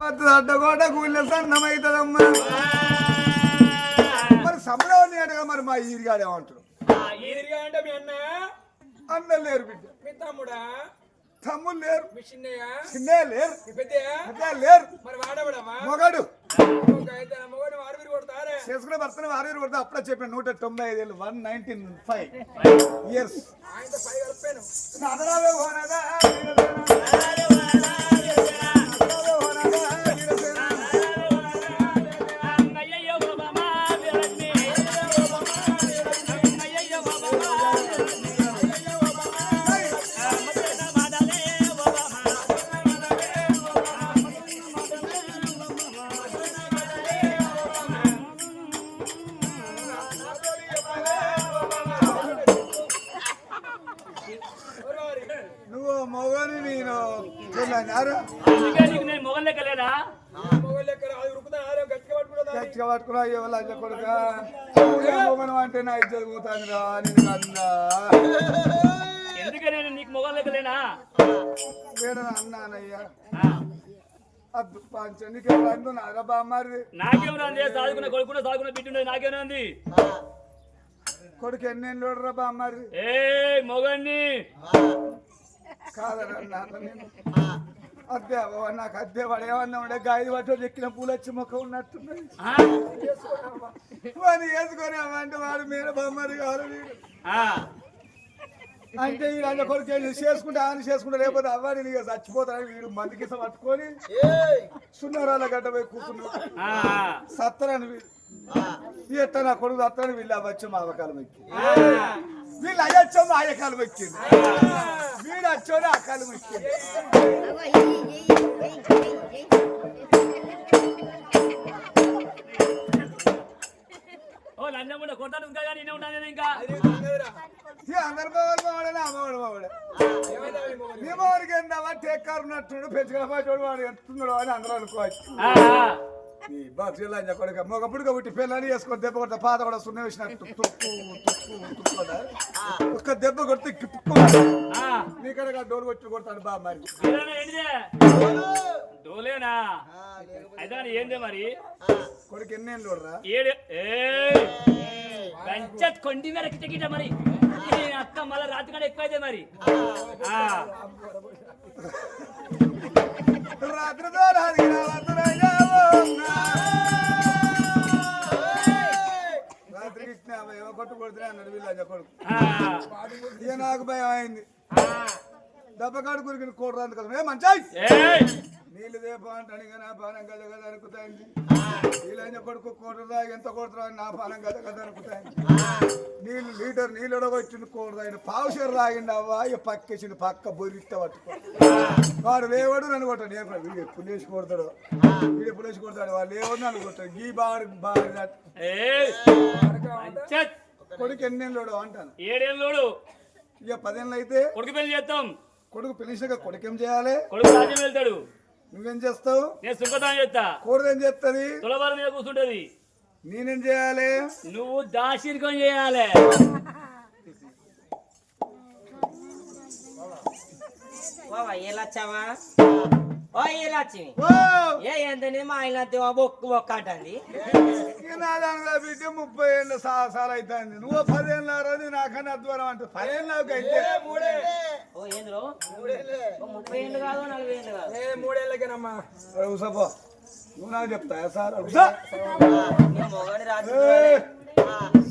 అడ్డగోట కూలిన సన్నమైతుందమ్మా. మరి సంబరం అడగా మరి మా ఈరిగాడు ఏమంటాడు? అన్న లేరు బిడ్డ. తమ్ముడు లేరు, చిన్న లేరు, లేరు. మొగడు చేసుకునే భర్తను వారు కొడతా. అప్పుడే చెప్పిన 195 ఏళ్ళు 195 years. నువ్వు మొగని నేను గట్టిగా పట్టుకున్నా ఎవరు కొడుక మొగను అంటే నా ఇద్దరు పోతాను రా నేను అన్నా. ఎందుకనే నీకు మొగం లెక్కలేనా? అన్నానయ్యా అద్దు పంచండి నారా బామ్మారి. నాకేమన్నా సాదుకున్న కొడుకున్న సాదుకున్న బిడ్డ నాకేమన్నా కొడుకు ఎన్నేళ్ళు రా బామ్మారి? ఏ మొగన్ని కాదరా అద్దె నాకు అద్దె వాడు ఏమన్నా ఉండే గాయలు పట్టు ఎక్కిన పూలు వచ్చి మొక్క ఉన్నట్టున్నది వాడిని వేసుకొని అమ్మంటే వాడు మీరు బొమ్మరి కాదు వీడు అంటే ఈ రాజా కొడుకు చేసుకుంటే ఆయన చేసుకుంటే లేకపోతే అవ్వని నీకు చచ్చిపోతాడు. వీడు మందికిస పట్టుకొని సున్నరాల గడ్డ పోయి కూర్చున్నాడు సత్తరని వీడు. ఎట్ట నా కొడుకు సత్తరని వీళ్ళు అవ్వచ్చు మా అవకాలం ఎక్కి వీళ్ళు అయ్యొచ్చో మా అయ్యకాలం ఎక్కింది వీడు వచ్చోని ఆ కాలం ఎక్కింది. అందరు బావాడే అమ్మవాడు బావాడే నీ బావాడికి ఏంటవా టేకారు ఉన్నట్టుడు పెంచుకున్న పాటోడు వాడు ఎత్తున్నాడు అని అందరూ అనుకోవచ్చు. మొగపుడుగా పుట్టి పిల్లని వేసుకొని దెబ్బ కొడతా పాత కూడా సున్న వేసినట్టు ఒక్క దెబ్బ కొడితే నీకడ డోలు కొట్టి కొడతాడు బా. మరి డోలేనా ఏందే మరి కొడుకు ఎన్నేళ్ళు చూడరా? కొండి మీద కిటకిట మరి అక్క మళ్ళీ రాత్రి కూడా ఎక్కువైతే మరి రాత్రితో రాత్రికి ఏమో కొట్టు కొడుతున్నా అన్నాడు వీళ్ళ కొడుకు. ఇక నాకు భయం అయింది. దెబ్బకాడు కురికిన కూడరాంది కదా మంచాయి నీళ్ళు దేప అంటాను ఇక నా పానం గద గద అనుకుతాయింది. వీళ్ళ కొడుకు కూడదా ఎంత కొడుతురా నా పానం గద గద అనుకుతాయింది. నీళ్ళు లీటర్ నీళ్ళు వచ్చింది కూడదాయి పావుషేరు రాగిండి అవ్వ ఇక పక్కేసింది పక్క బొరిస్తే పట్టుకో వాడు లేవాడు నన్ను కొట్టాడు. నేను వీడు ఎప్పుడు లేచి కొడతాడు వీడు ఎప్పుడు లేచి కొడతాడు వాళ్ళు లేవాడు నన్ను కొట్టాడు. గీ బాగా కొడుకు ఎన్నేళ్ళు అంటాను 7 ఏళ్ళు ఇక 10 ఏళ్ళు అయితే కొడుకు పెళ్లి చేస్తాం. కొడుకు పిలిచాక కొడుకేం చేయాలి? కొడుకు రాజ్యం వెళ్తాడు. నువ్వేం చేస్తావు? నేను సుఖదానం చేస్తా. కోడేం చేస్తుంది? తులబారు మీద కూర్చుంటది. నేనేం చేయాలి? నువ్వు దాశీర్కం చేయాలి. మా ఆయన బొక్కు బొక్క అంటుంది. బిడ్డ 30 ఏళ్ళ సాహసాలు అవుతుంది. నువ్వు 10 ఏళ్ళ నాకన్నా అద్వారం అంటే 10 ఏళ్ళు నాకు అయితే 30 ఏళ్ళు కాదు 40 ఏళ్ళు కాదు 3 ఏళ్ళకేనమ్మా. నువ్వు నాకు చెప్తా సార్ మొగని రాత్రి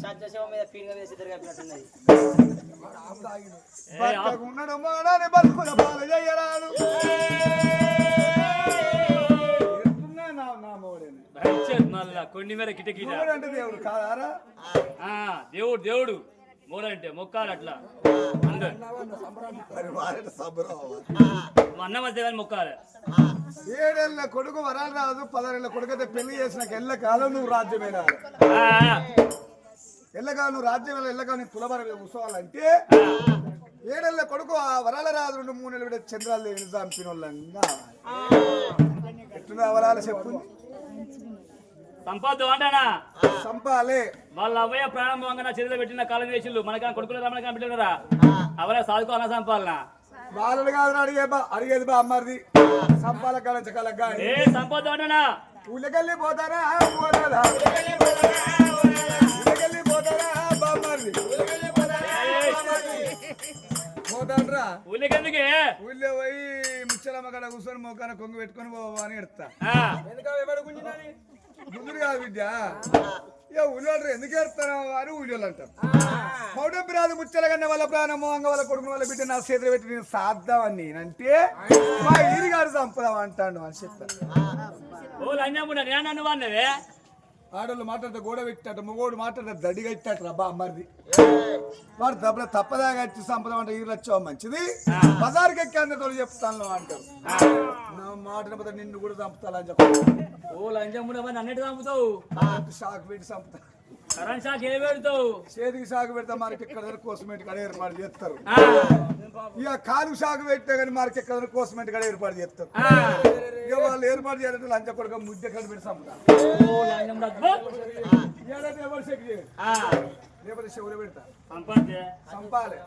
సత్యశివ మీద పీనుగా వేసి తిరగట్టున్నది. ఉన్నాడు మొగడాని బతుకుల పాలు చేయరాదు. కొన్ని మీద కిటకిట అంటే దేవుడు కాదారా? దేవుడు దేవుడు మూడంటే మొక్కాలి అట్లా అన్నం వస్తే కానీ మొక్కాలి. 7 ఏళ్ళ కొడుకు వరాలు రాదు 10 ఏళ్ళ కొడుకు అయితే పెళ్లి చేసిన ఎల్లకాలం నువ్వు రాజ్యమేనా? ఎల్లకాలం నువ్వు రాజ్యం ఎల్లకాలం నీకు తులబర ఉత్సవాలంటే 7 ఏళ్ళ కొడుకు ఆ వరాల రాదు 2-3 ఏళ్ళు కూడా చంద్రాలు లేని చంపిన వాళ్ళంగా ఎట్టున్నా వరాలు చెప్పు. సంపాదు అంటానా సంపాలే వాళ్ళ అవ్వయ్య ప్రారంభంగా నా చెల్లెలు పెట్టిన కాలం వేసిళ్ళు మనకన్నా కొడుకులు రమ్మని పెట్టినరా అవరా సాదుకోవాలన్నా సంపాలనా వాళ్ళని కాదు అడిగేది బా అమ్మది సంపాల కళ గాడి ఏ సంపద అంటనా ఊళ్ళకెళ్ళి పోతారా పోతారా ఊళ్ళకెళ్ళి పోతారా బామ్మది పోతాడ్రా ఊళ్ళకెందుకే ఊళ్ళో పోయి ముచ్చలమ్మ కడ కూర్చొని మొక్కన కొంగు పెట్టుకొని పోవా అని ఎడతా ముందు కాదు విద్య ఇక ఊళ్ళో ఎందుకు ఏడుతారా అని ఊళ్ళో అంటారు మౌఢం రాదు ముచ్చల కన్నా వాళ్ళ ప్రాణము అంగ వాళ్ళ కొడుకుని వాళ్ళ బిడ్డ నా చేతిలో పెట్టి నేను సాద్దామని నేనంటే మా ఈరిగాడు చంపుదాం అంటాడు అని చెప్తాను ఓ లంజమ్ముడా నేను నువ్వు అన్నవే ఆడోళ్ళు మాట్లాడితే గోడ పెట్టాట మగోడు మాట్లాడితే దడిగా ఇట్టాట రబ్బా అమ్మది వాడు దెబ్బ తప్పదాగా వచ్చి సంపదం అంటే ఈరు వచ్చావు మంచిది బజార్కి ఎక్కి అందరితో చెప్తాను అంటారు నా మాట పోతే నిన్ను కూడా చంపుతానని చెప్తాను ఓ లంజమ్ముడా మరి అన్నిటి చంపుతావు షాక్ పెట్టి చంపుతా కరెంట్ షాక్ ఏ పెడతావు చేతికి షాక్ పెడతా మనకి ఎక్కడ కోసమేటి కడ ఏర్పాటు చేస్తారు ఇక కాలు షాక్ పెట్టే కానీ మనకి ఎక్కడ కోసమేటి కడ ఏర్పాటు చేస్తారు ఇక వాళ్ళు ఏర్పాటు చేయాలంటే లంచ కొడుక ముద్ద కడ పెట్టి చంపుతా ఓ లంజమ్ముడా ఎవరు చెక్ చేయరు లేకపోతే చెవులు పెడతా సంపాదే చంపాలి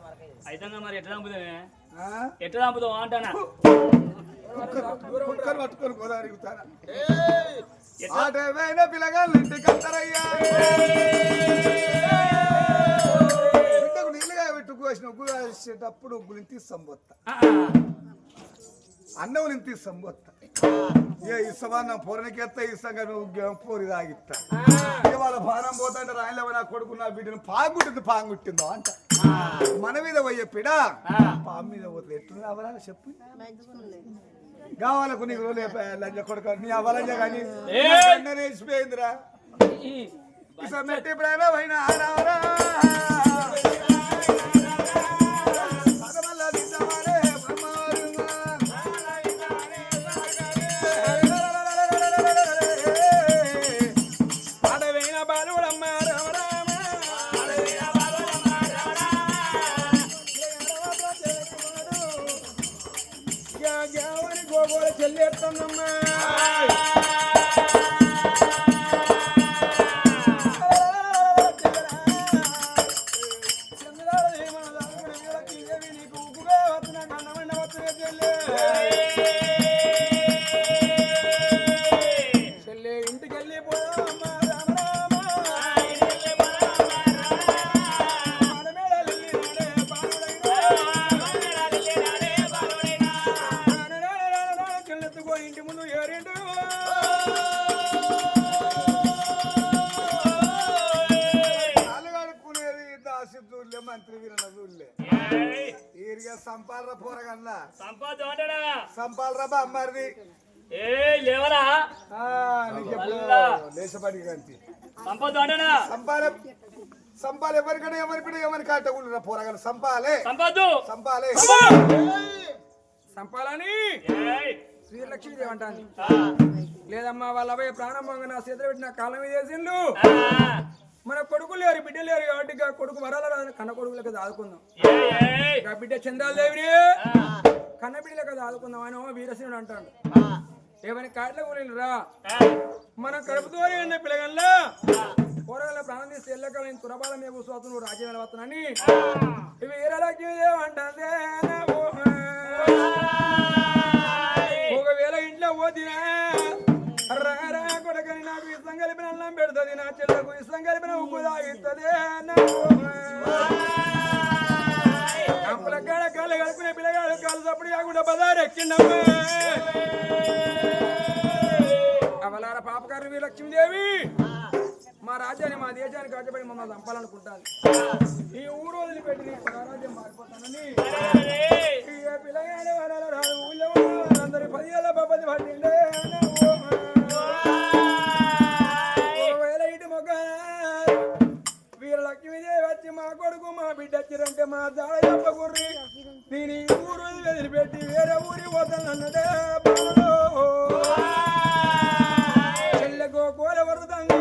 అయితే మరి ఎట్లా చంపుతావే ఆ? ఎట్లా చంపుతావు అంటానా కుక్కర్ పట్టుకొని గోదావరిగుతారా ఆటమైన పిల్లగాళ్ళు ఇంటికి వస్తారయ్యా బిడ్డకు నీళ్ళుగా పెట్టుకు వేసిన ఉగ్గు వేసేటప్పుడు ఉగ్గుని తీసి సంబోత్తా అన్నం తీసి సంబోత్తా ఏ ఇస్తావా నా పొరనికెత్తా ఇస్తాం కానీ ఉగ్గేమో పోరి తాగిస్తా ఇక వాళ్ళ భారం పోతాంటే రాయలేవ నా కొడుకు నా బిడ్డను పాంగుట్టిందో అంట మన మీద పోయే పిడా పాము మీద పోతే ఎట్లు రావాలని చెప్పు కావాలకు నీకు లంజ కొడుకు నీ అవ్వాలంజ కానీ వేసిపోయిందిరా మెట్టి ప్రాణం అయినా ఆడావరా చెల్లేస్తానమ్మా చెల్లె ఇంటికి వెళ్ళిపోయామ్మా ఇంటి ముందు ఏరిండు అలగడుకునేది దాసిద్దులే మంత్రి వీరన దూళ్ళే ఈరిగా సంపాలరా పోరగల్లా సంపాలరా బామ్మది ఏ లేవరా దేశపడికి కంటి సంపద అంటనా సంపాలి ఎవరికైనా ఎవరి కాటగుండ్రా పోరగల సంపాలే సంపాలే సంపాలని శ్రీలక్ష్మీదేవి అంటాను లేదమ్మా వాళ్ళ అబ్బాయి ప్రాణం పొంగ నా చేతులు పెట్టి నా కాలం మీద వేసిండు మన కొడుకు లేరు బిడ్డ లేరు కాబట్టి కొడుకు వరాల కన్న కొడుకులకి ఆదుకుందాం బిడ్డ చంద్రాలదేవిని కన్న బిడ్డలకి ఆదుకుందాం అని వీరసేనుడు అంటాడు ఏమైనా కాట్ల కూలీలు రా మన కడుపుతో ఉన్న పిల్లగల్లా కూరగాయల ప్రాణం తీసి ఎల్లకాల నేను తురబాల మీద కూర్చోతు నువ్వు రాజ్యం నిలబడుతున్నాని ఇవి వీరలక్ష్మీదేవి అంటే ఒకవేళ ఇంట్లో పోతినా రా కొడకని నాకు ఇష్టం కలిపిన అన్నం పెడుతుంది నా చెల్లకు ఇష్టం కలిపిన ఉప్పు తాగిస్తుంది అప్పుల కాడ కాళ్ళు కలుపుకునే పిల్లగాడు కాళ్ళు తప్పుడు కాకుండా బజారు ఎక్కిండమ్మా అవలార పాపకారు వీరలక్ష్మీదేవి మా రాజ్యాన్ని మా దేశాన్ని కట్టబడి మమ్మల్ని చంపాలనుకుంటాను ఈ ఊరు వదిలిపెట్టి నీకు రాజ్యం మారిపోతానని పిల్లగాడు రాదు ఊళ్ళో అందరి 10 ఏళ్ళ బాబది పట్టిండే ఇటు మొగ్గ వీరలక్ష్మీదేవి వచ్చి మా కొడుకు మా బిడ్డ వచ్చిరంటే మా దాడ చెప్పకుర్రి నేను ఈ ఊరు వదిలిపెట్టి వేరే ఊరి పోతానన్నదే చెల్లెకో కోల వరుదండి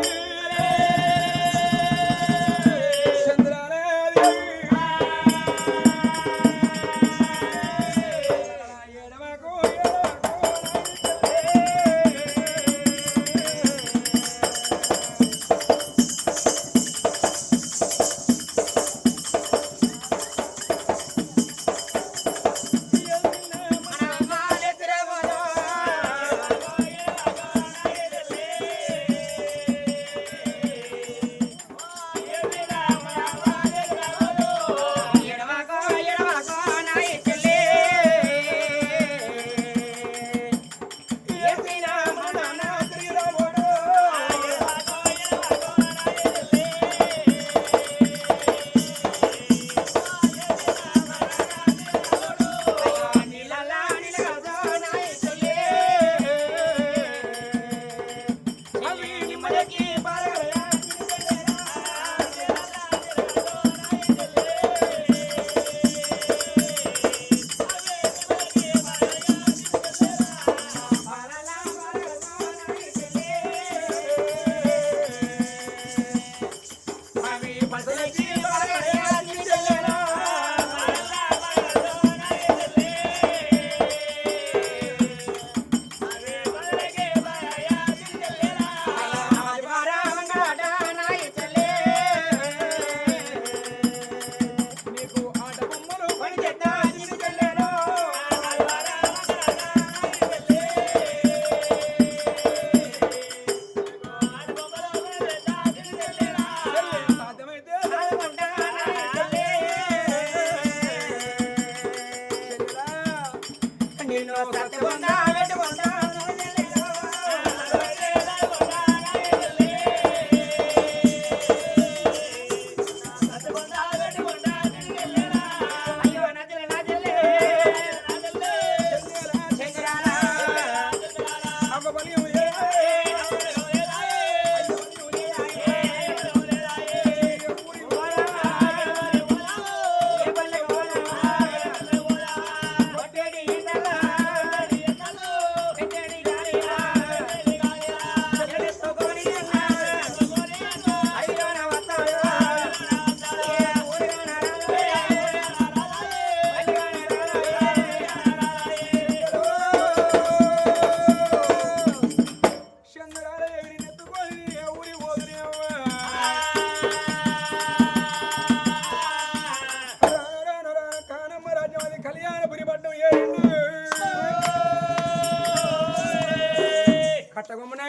అట్టగొమ్మన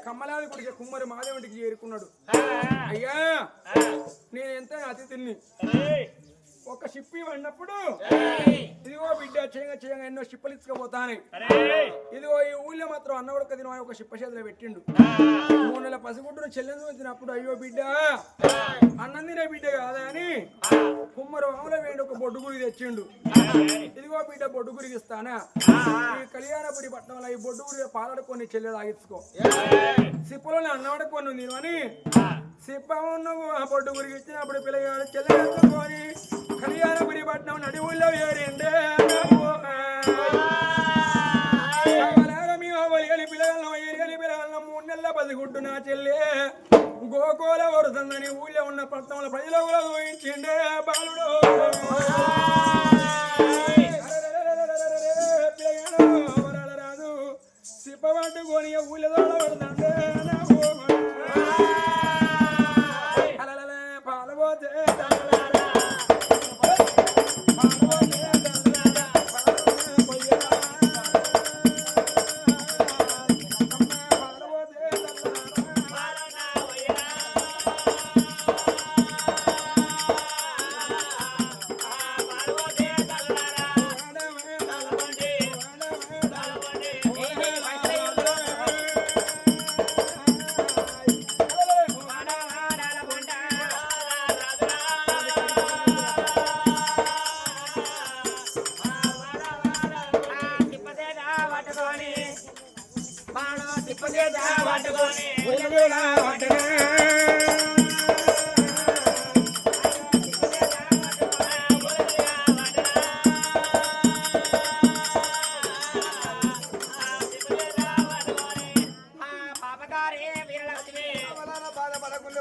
కమ్మలాది కొడుకు కుమ్మరి మాదేవుడికి చేరుకున్నాడు. అయ్యా నేను ఎంత అతిథిని ఒక షిప్పి పడినప్పుడు ఇదిగో బిడ్డ చేయంగా ఎన్నో షిప్పలు ఇసుకపోతాను. ఇదిగో ఈ ఊళ్ళో మాత్రం అన్న కూడా తిన ఒక షిప్ప చేతిలో పెట్టిండు. 3 నెలల పసిగుడ్డును చెల్లెందు వచ్చినప్పుడు అయ్యో బిడ్డ అన్నం తినే బిడ్డ కాదా అని కుమ్మరు మామూలు వేడి ఒక బొడ్డు గురి తెచ్చిండు. ఇదిగో బిడ్డ బొడ్డు గురికి ఇస్తానా ఈ కళ్యాణపురి పట్టణంలో ఈ బొడ్డు గురి పాలడుకొని చెల్లె తాగించుకో సిప్పులోనే అన్నవాడుకొని ఉంది అని సిప్ప నువ్వు ఆ బొడ్డు గురికి ఇచ్చినప్పుడు పిల్లగాడు చెల్లె ఎత్తుకొని కళ్యాణపురి పట్నం నడి ఊళ్ళో ఏడిండే పిల్లగాళ్ళ 3 నెలల పసిగుడ్డు నా చెల్లె గోకోల వరుసందని ఊళ్ళో ఉన్న పట్టణంలో ప్రజలు కూడా ఊహించిండే బాలుడు పిల్లగాడు రాదు సిప్పబట్టుకొని ఊళ్ళో పడుతుండే పాలబోతే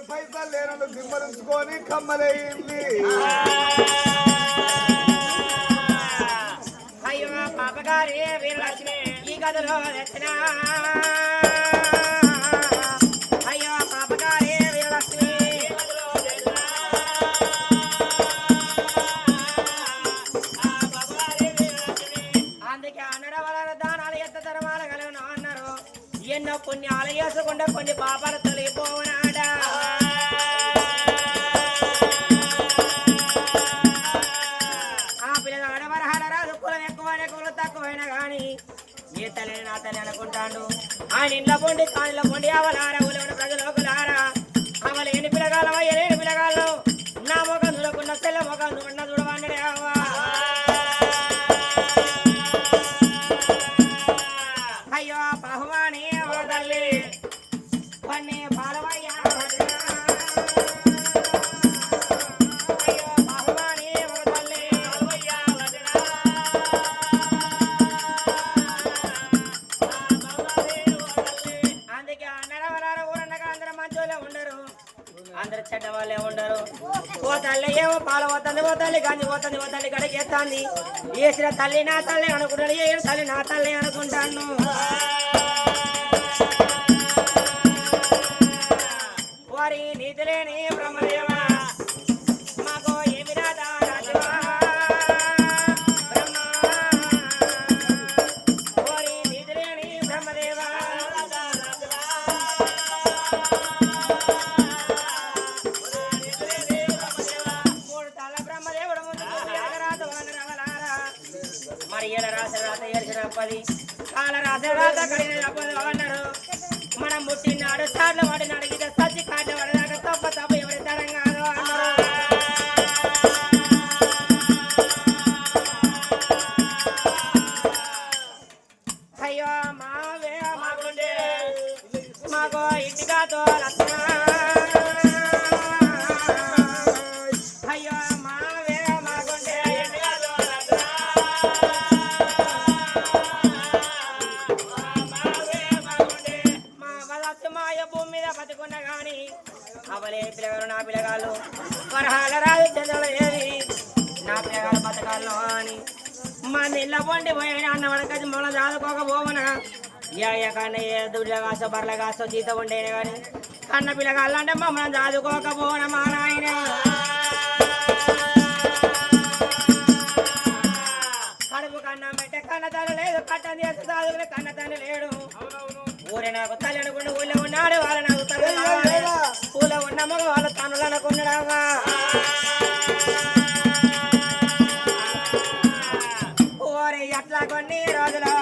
పైసలు లేనందుకు దిమ్మరించుకొని కమ్మలయ్యింది. అయ్యో పాపగారి వీరలక్ష్మి ఈ గదిలో తెచ్చినా అయ్యో పాపగారి వీరలక్ష్మి అందుకే అన్నడ వలన దానాలు ఎంత ధర్మాల కలుగును అన్నారు. ఎన్నో పుణ్యాలు చేసుకుంటే కొన్ని పాపాలు తొలగిపోవనాడా తక్కువైనా గాని ఏ తల్లి నా తల్లి అనుకుంటాడు. ఆయన ఇంట్లో పొండి కాళ్ళలో పొండి అవలారా ఊళ్ళో ప్రజలోకులారా అవలు ఎన్ని పిల్లగాలవా ఎన్ని పిల్లగాళ్ళు నా మొఖం చూడకుండా తెల్ల మొఖం చూడకుండా చూడవన్నడే అవ్వా అయ్యో బహుమాని ఓ తల్లి పన్ని బాలవయ్యా అందరు చెడ్డ వాళ్ళే ఉండరు. ఓ తల్లి ఏమో పాలు పోతుంది ఓ తల్లి గంజి పోతుంది ఓ తల్లి గడికి ఎత్తాంది వేసిన తల్లి నా తల్లి అనుకుంటాను ఏ తల్లి నా తల్లి అనుకుంటాను. వారి నీతి లేని బ్రహ్మదేవ మాకు ఏమి రాదా రాజవా బ్రహ్మ వారి నీతి లేని బ్రహ్మదేవ మరి ఏళ్ళ రాసిన రాత ఏడ్చిన పది కాల రాసిన రాత కడిగిన పది అన్నారు. మనం పుట్టినాడు సార్లు వాడినాడు ఇక సచ్చి కాట పడదాకా తప్ప తప్ప ఎవరి తరం కాదు అన్నారు. అయ్యో మావే మాకుండే మాకు ఇంటిగా తోలత్తున్నా అయ్యో మావే మాకుండే ఇంటిగా తోలత్తున్నా భూమి మీద బతుకున్నా గాని అవలే పిల్లగారు నా పిల్లగాళ్ళు వరహాల రాజు చంద్రుడు ఏది నా పిల్లగాళ్ళ బతకాల్లో అని మా నీళ్ళ పండి పోయిన అన్న వడకది మొన్న చదువుకోకపోవనా కన్నా ఏ దుడ్ల కాసో బర్ల కాసో జీత ఉండేనే కానీ కన్న పిల్లగాళ్ళు అంటే మమ్మల్ని చదువుకోకపోవనా మా నాయన కడుపు కన్నా మెట్ట కన్న తల్లి లేదు కట్టం చేస్తే చదువులే కన్న తండ్రి లేడు ఊరే నాకు తల్లి అనుకున్న ఊళ్ళో ఉన్నాడు వాళ్ళ నాకు తల్లి ఊళ్ళో ఉన్న మగ వాళ్ళ తనులు అనుకున్నాడమ్మా ఓరే అట్లా కొన్ని రోజులు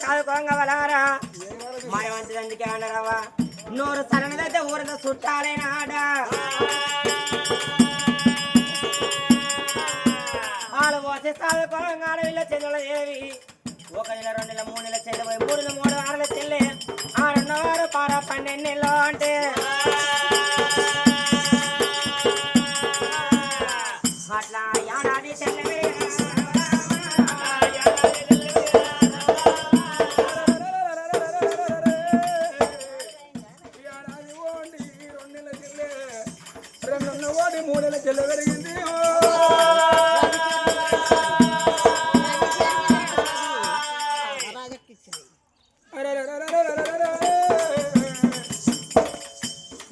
చదువుకోంగ వలారా మాయవంతుడు అందుకే అన్నారవ్వా నోరు సరైనదైతే ఊరితో చుట్టాలేనా ఆడ వాళ్ళు పోతే చదువుకోంగ ఆడవిల్ల చెల్లెలు ఏవి 1 నెల 2 నెల 3 నెలల చెల్లె 3 నెలలు 3 ఆడల చెల్లె 6 పార 12 నెలలు అంటే అట్లా ఏడాది చెల్లె మూడేళ్ళ చెల్ల పెరిగింది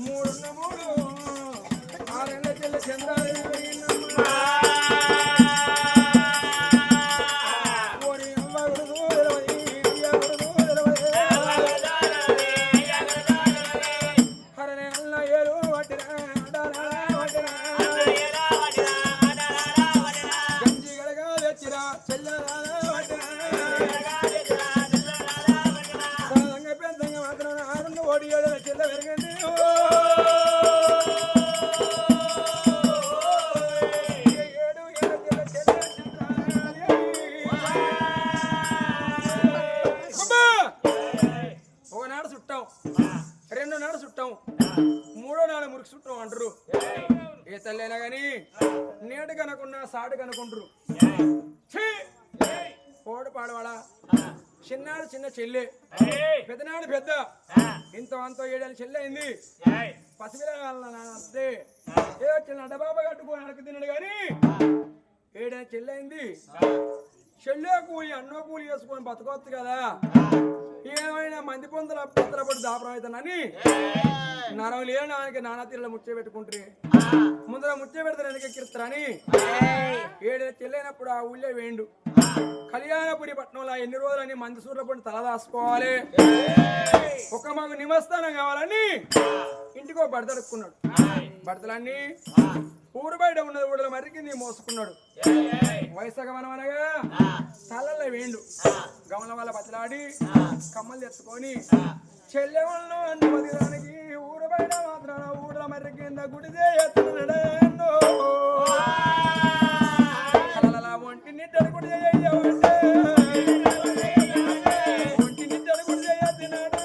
మూడున్న 6 చెల్ల చంద్రాదేవి పెరిగిందమ్మా ఏ తల్లైనా గాని నేడు కనుకున్నా సాడు కనుకుంటారు కోడు పాడవాడా చిన్నాడు చిన్న చెల్లె పెద్దనాడు పెద్ద ఇంత అంతో 7 ఏళ్ళ చెల్లె అయింది పసిపిల్లే ఏ చిన్న డబాబా కట్టుకొని అడక తిన్నాడు కానీ 7 ఏళ్ళ చెల్లె అయింది చెల్లె కూలి అన్నో కూలి వేసుకొని బతకొచ్చు కదా ఏమైనా మంది పొందల పత్రపడి దాపరం అవుతానని నరం లేనానికి నానా తీరులో ముచ్చే పెట్టుకుంటారు ముందర ముచ్చే పెడతారు వెనకెక్కిస్తారని 7 ఏళ్ళ చెల్లైనప్పుడు ఆ ఊళ్ళో వేండు కళ్యాణపురి పట్టణంలో ఎన్ని రోజులని మంది సూర్యపడి తల దాసుకోవాలి ఒక మాకు నిమస్థానం కావాలని ఇంటికో బడతడుక్కున్నాడు బడతలన్నీ ఊరు బయట ఉన్నది ఊళ్ళో మర్రికి మోసుకున్నాడు వయసగమనం అనగా తలల్లో వేండు గమల వల్ల బతలాడి కమ్మలు తెచ్చుకొని చెల్లెవాళ్ళు అన్ని బతిదానికి ఊరు బయట మాత్రం ఊళ్ళో మర్రి కింద గుడిదే ఎత్తున్నాడు ఒంటి నిట్టడు గుడి చేయవంటే ఒంటి నిట్టడు గుడి చేయతినాడు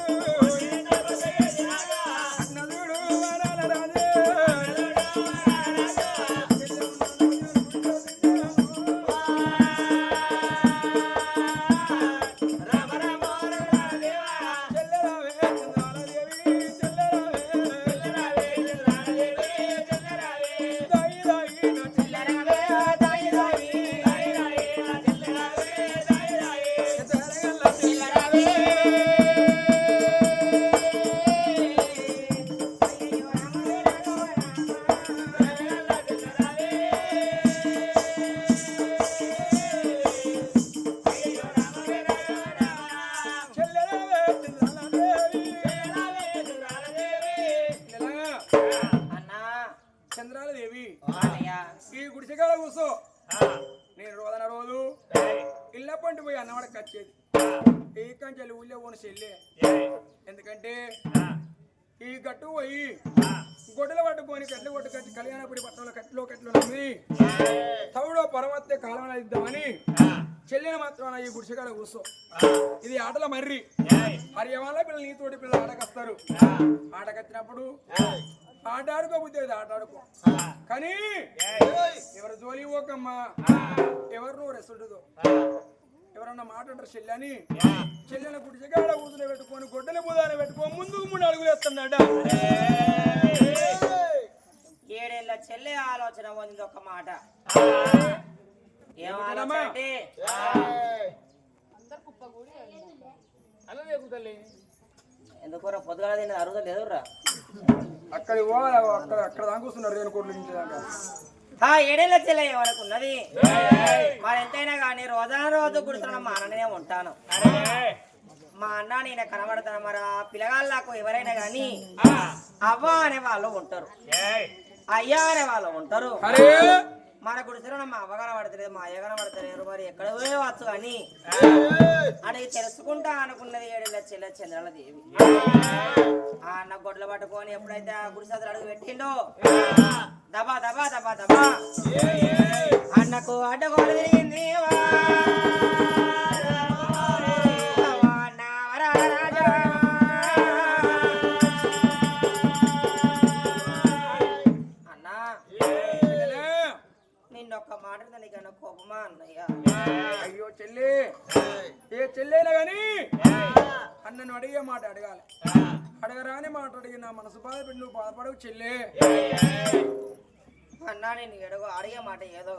అన్నదుడు వరాల రాజే చంద్రాలదేవి ఈ గుడిసెకాడ కూర్చో నేను రోజన రోజు ఇళ్ళ పంటి పోయి అన్నవాడికి వచ్చేది ఈ కంచెలు ఊళ్ళో పోని చెల్లె ఎందుకంటే ఈ గట్టు పోయి గొడ్డలు పట్టుకొని కట్లు కొట్టుకొచ్చి కళ్యాణపురి పట్టణంలో కట్లు నమ్మి తవుడో పరమత్తే కాలం ఇద్దామని చెల్లిని మాత్రం ఈ గుడిసెకాడ కూర్చో ఇది ఆటల మర్రి హరియవాళ్ళ పిల్లలు నీతోటి పిల్లలు ఆటకొస్తారు ఆటకొచ్చినప్పుడు ఆట ఆడుకోబుద్ది ఆట ఆడుకో కానీ ఎవరు జోలి పోకమ్మా ఎవరు నువ్వు రెసుడుదో ఎవరన్నా మాట అంటారు చెల్లని చెల్లెని గుడిసెకాడ కూతురు పెట్టుకొని గొడ్డల బుధాన్ని పెట్టుకొని ముందుకు 3 అడుగులు వేస్తున్నాడ 7 ఏళ్ళ చెల్లె ఆలోచన ఉంది ఒక మాట ఏం ఆలోచన అంటే అలా లేకు తల్లి ఎందుకురా పొద్దుగా తిన్నది అరుగుదల లేదురా అక్కడికి పోవాలి అక్కడ దాకా వస్తున్నారు రేణు కోట్లు ఇంటి దాకా ఆ ఏడేళ్ళ చెల్లయ్య వరకు ఉన్నది మరి ఎంతైనా కానీ రోజు కూర్చున్న మా అన్ననే ఉంటాను మా అన్న నేను కనబడతాను మరి ఆ పిల్లగాళ్ళకు ఎవరైనా కానీ అవ్వ అనే వాళ్ళు ఉంటారు అయ్యా అనే వాళ్ళు ఉంటారు మన గుడిసెలో మా అవ్వ కనబడతలేదు మా అయ్య కనబడతలేరు మరి ఎక్కడ పోయేవచ్చు అని అని తెలుసుకుంటా అనుకున్నది ఏడేళ్ళ చెల్లె చంద్రాల దేవి ఆ అన్న గొడ్లు పట్టుకొని ఎప్పుడైతే ఆ గుడిసెలు అడుగు పెట్టిండో దబా దబా దబా దబా అన్నకు అడ్డగోలు తిరిగింది అన్నా నిన్నొక్క మాట దానికన్నా కోపమా అన్నయ్య అయ్యో చెల్లి ఏ చెల్లెనా గాని అన్నను అడిగే మాట అడగాలి అడగరాని మాట అడిగి నా మనసు బాధపడి నువ్వు బాధపడవు చెల్లే అన్నా నేను అడిగే మాట ఏదో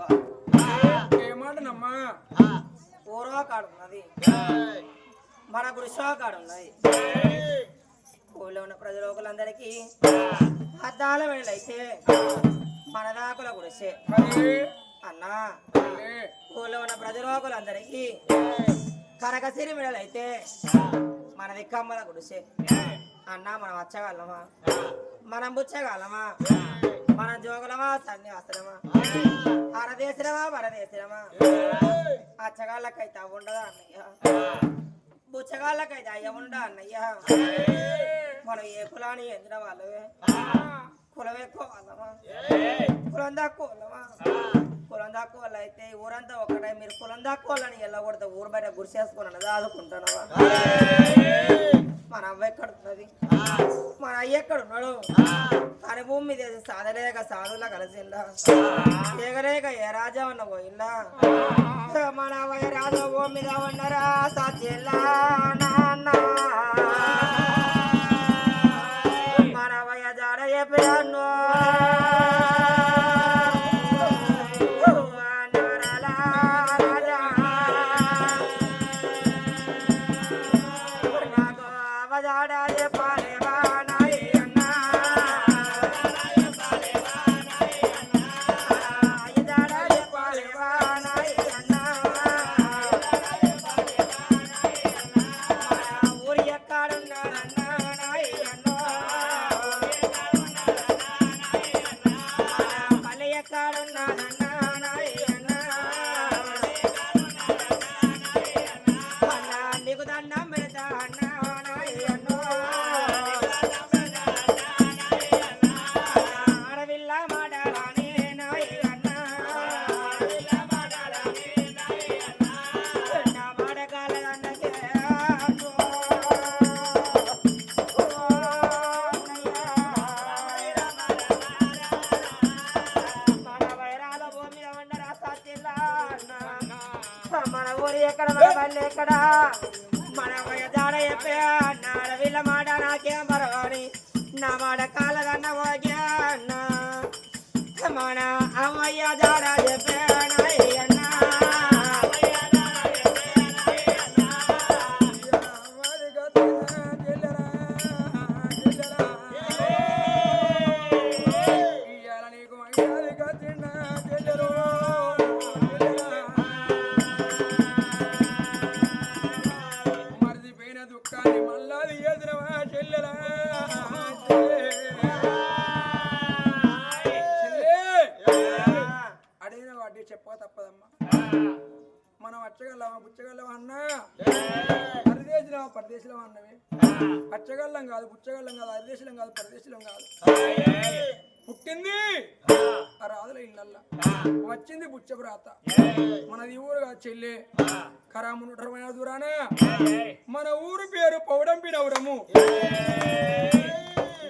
ఏ మాట నమ్మా పూర్వ కాడున్నది మన గుడిసో కాడున్నది ఊళ్ళో ఉన్న ప్రజలోకులందరికీ అద్దాల వెళ్ళైతే మన దాకుల గుడిసే అన్నా ఊళ్ళో ఉన్న ప్రజలోకులందరికీ కనకసిరి మెడలైతే మనది కమ్మల గుడిసే అన్నా మనం వచ్చగలమా మనం బుచ్చగలమా మనం జోగులమా సన్యాసులమా అరదేశమా వరదేశమా అచ్చగాళ్ళకైతే అవి ఉండదా అన్నయ్య బుచ్చగాళ్ళకైతే అయ్య ఉండదా అన్నయ్య మనం ఏ కులాన్ని ఎందిన వాళ్ళవే కులం ఎక్కువ వాళ్ళమా కులం తక్కువ వాళ్ళమా కులం తక్కువ వాళ్ళు అయితే ఊరంతా ఒకటే మీరు కులం తక్కువ వాళ్ళని వెళ్ళకూడదు ఊరు బయట గురిసేసుకుని అన్నది ఆదుకుంటానవా మన అవ్వ ఎక్కడున్నది మన అయ్య ఎక్కడున్నాడు తన భూమి మీద సాధలేక సాధులా కలిసిందా ఎగలేక ఏ రాజా ఉన్న పోయిందా మన అవ్వయ్య రాజా భూమి మీద ఉన్నరా సాధ్యలా నాన్న మన అవ్వయ్య జాడ చెప్పాను మన ఊరి ఎక్కడ మన పల్లె ఎక్కడ మన జాడ చెప్పే అన్నాడ వీళ్ళ మాట నాకేం పరవాని నా మాట కాలదన్న పోగ్యా అన్న మన అమ్మయ్య జాడ చెప్పే అన్నా చెప్పక తప్పదమ్మా మనం వచ్చగలమా పుచ్చగలమా అన్నా పరదేశం పరదేశం అన్నవి వచ్చగల్లం కాదు పుచ్చగల్లం కాదు అరదేశం కాదు పరదేశం కాదు పుట్టింది ఆ రాదుల ఇళ్ళల్లా వచ్చింది పుచ్చపురాత మనది ఊరు కాదు చెల్లె కరామును దూరాన మన ఊరు పేరు పౌడంపినవరము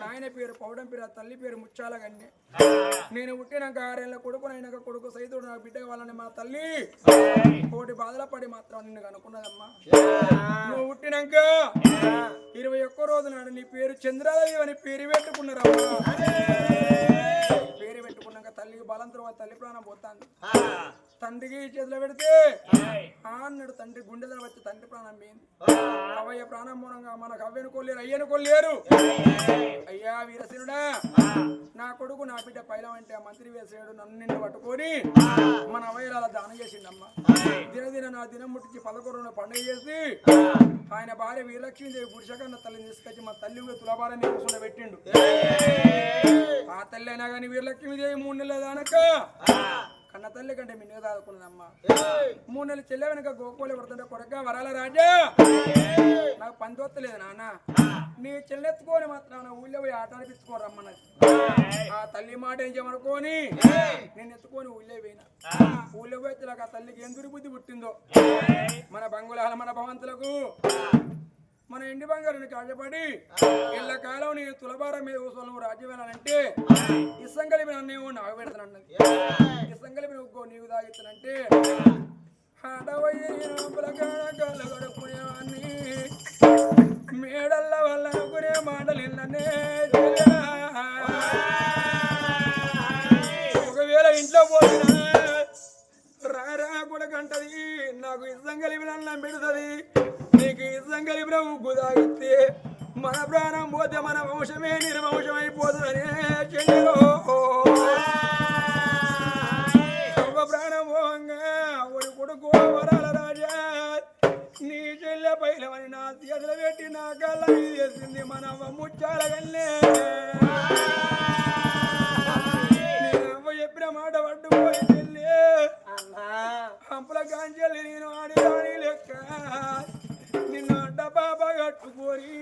నాయన పేరు పౌడంపిర తల్లి పేరు ముచ్చాల గన్నె నేను పుట్టినాక 6 ఏళ్ళ కొడుకునైనాక కొడుకు సైతుడు నాకు బిడ్డ కావాలని మా తల్లి కోటి బాధల పడి మాత్రం నిన్ను కనుక్కున్నదమ్మా నువ్వు పుట్టినాక 21 రోజు నాడు నీ పేరు చంద్రాదేవి అని పేరు పెట్టుకున్నారమ్మా పేరు పెట్టుకున్నాక తల్లికి బలంతో తల్లి ప్రాణం పోతాంది తండ్రికి చేతిలో పెడితే అన్నాడు తండ్రి గుండెలో వచ్చి తండ్రి ప్రాణం పోయింది అవయ్య ప్రాణం మూలంగా మనకు అవ్వనుకోలేరు అయ్యనుకోలేరు అయ్యా వీరసేనుడా నా కొడుకు నా బిడ్డ పైలం అంటే ఆ మంత్రి వేసాడు నన్ను నిన్ను పట్టుకొని మన అవయరాల దానం చేసిండమ్మా దినదిన నా దినం ముట్టించి 11 పండుగ చేసి ఆయన భార్య వీరలక్ష్మీదేవి పురుషకన్న తల్లిని తీసుకొచ్చి మా తల్లి తులభారాన్ని కూర్చొని పెట్టిండు ఆ తల్లి అయినా కానీ వీరలక్ష్మీదేవి 3 నెలల దానక కన్న తల్లి కంటే మిన్నగా దాదుకున్నదమ్మా 3 నెలలు చెల్లె వెనక గోకోలే పడుతుంటే కొడక వరాల రాజా నాకు పంతొత్తలేదు నాన్న నీ చెల్లెత్తుకొని మాత్రం ఊళ్ళో పోయి ఆట ఆడిపించుకోని రమ్మన్నది ఆ తల్లి మాట ఏం చేయమనుకోని నేను ఎత్తుకొని ఊళ్ళో పోయినా ఊళ్ళో పోయి నాకు ఆ తల్లికి ఏం దుర్బుద్ధి పుట్టిందో మన బంగుళాల మన భవంతులకు మన ఇంటి బంగారానికి ఆశపడి ఇళ్ళ కాలం నేను తులభారం మీద కూర్చోను రాజ్యం వెళ్ళాలంటే ఇసం కలిపి నన్నేమో నాకు పెడతానన్నది ఇసం కలిపి నువ్వు నీకు తాగిస్తానంటే గడుపునేవాన్ని మేడల్ల వల్ల అనుకునే మాటలు ఎన్ననే ఒకవేళ ఇంట్లో పోయినా రారా కూడా కంటది నాకు ఇసం కలిపి అన్నం పెడుతుంది నీకు ఇసం కలిపిన ఉగ్గు తాగితే మన ప్రాణం పోతే మన వంశమే నిర్వంశం అయిపోతుందనే చెల్లెలో ప్రాణం పోవంగా ఒక కొడుకు వరాల రాజా నీ చెల్లె పైలమని నా చేతులు పెట్టి నా కళ్ళ చేసింది మన ముచ్చాల కల్లే నేను చెప్పిన మాట పట్టుకోని చెల్లి హంపల కాంచెల్లి నేను ఆడి రాణి లెక్క నిన్ను డబ్బా కట్టుకొని